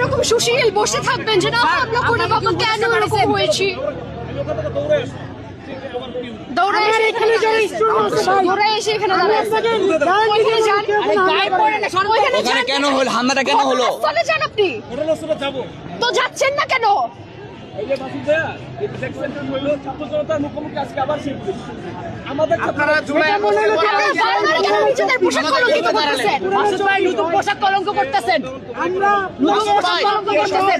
এরকম সুশীল বসে থাকবেন যে না আমরা করে বাবা কেন এরকম হয়েছি দৌড়ে এসে এখানে কেন হলো হামলাটা কেন হলো যান আপনি তো যাচ্ছেন না কেন পোশাক কলঙ্ক করতেছেন আমাদের কথা শুনে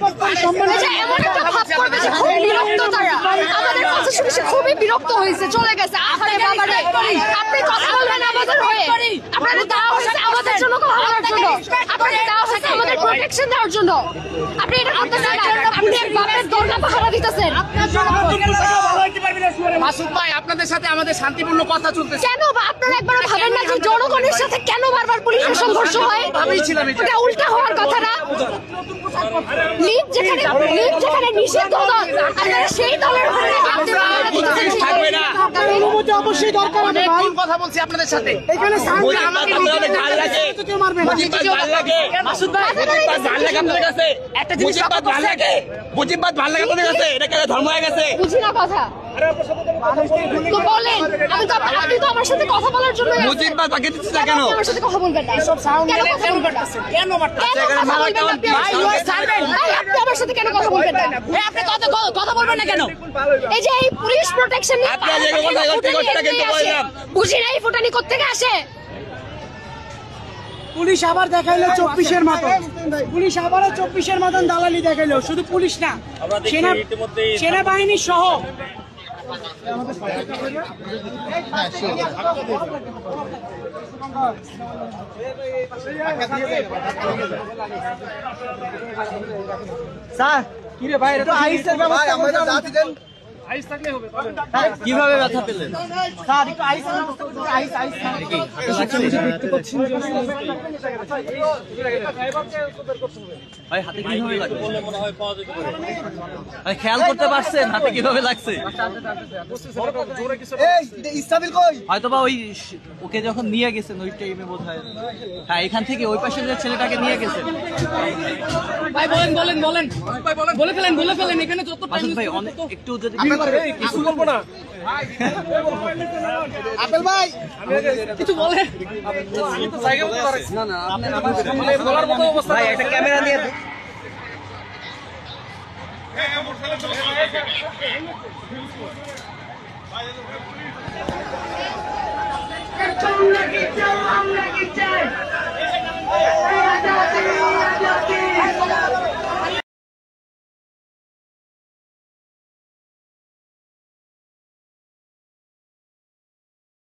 সে খুবই বিরক্ত হয়েছে চলে গেছে আরে বাবারে আপনি কথা বলবেন আমাদের হয়ে আপনাদের দেওয়া হয়েছে আমাদের জন্য ভালোর জন্য আপনাদের দেওয়া হয়েছে আমাদের প্রোটেকশন দেওয়ার জন্য আপনি এটা করতেছেন আপনি বাপের দরজা পাহারা দিতেছেন মাসুদ ভাই আপনাদের সাথে আমাদের শান্তিপূর্ণ কথা চলতেছে কেন আপনারা একবার ভাবেন না যে জনগণের সাথে কেন বারবার পুলিশের সংঘর্ষ হয় এটা উল্টা হওয়ার কথা না লিড যেখানে নিষিদ্ধ দল আপনারা সেই দলের থাকবে না অনুমতি অবশ্যই দরকার হবে ভাই কথা বলছি আপনাদের সাথে এখানে আমাকে ভাল লাগে কেউ মারবে না ভাল লাগে মাসুদ ভাই ভাল লাগে আপনাদের কাছে একটা জিনিস ভাল লাগে মুজিববাদ ভাল লাগে আপনাদের কাছে এটা কেন ধর্ম হয়ে গেছে বুঝি না কথা তো বলেন আপনি তো আমার সাথে কথা বলার জন্য মুজিববাদ বাকি দিচ্ছে না কেন আমার সাথে কথা বলবেন না সব সাউন্ড কেন আপনি আমার সাথে কেন কথা বলবেন না আপনি কথা বলবেন না কেন এই যে এই পুলিশ প্রোটেকশন নিয়ে বুঝি না এই ফুটানি কোত্থেকে আসে পুলিশ আবার দেখাইলো 24-এর মতন পুলিশ আবারও 24-এর মতন দালালি দেখাইলো শুধু পুলিশ না সেনাবাহিনী সহ স্যার কি রে ভাই এটা আইসের ব্যবস্থা আমাদের দাঁতি দেন আইস থাকলে হবে কিভাবে ব্যথা পেলেন স্যার একটু আইসের ব্যবস্থা করতে আইস নাকি দেখতে পাচ্ছেন ভাই হাতে কিভাবে লাগছে বললে মনে হয় পাওয়া যেতে পারে ভাই খেয়াল করতে পারছেন হাতে কিভাবে লাগছে এই এটা ইসরাফিল কই হয়তোবা ওই ওকে যখন নিয়ে গেছেন ওই টাইমে বোধহয় হ্যাঁ এখান থেকে ওই পাশে যে ছেলেটাকে নিয়ে গেছেন ভাই বলেন ভাই বলে ফেলেন এখানে যত মাসুদ ভাই অনেক একটু যদি কিছু বলবো না আপেল ভাই কিছু বলে না আপনি বলার মতো অবস্থা ভাই একটা ক্যামেরা নিয়ে আমরা কি চাই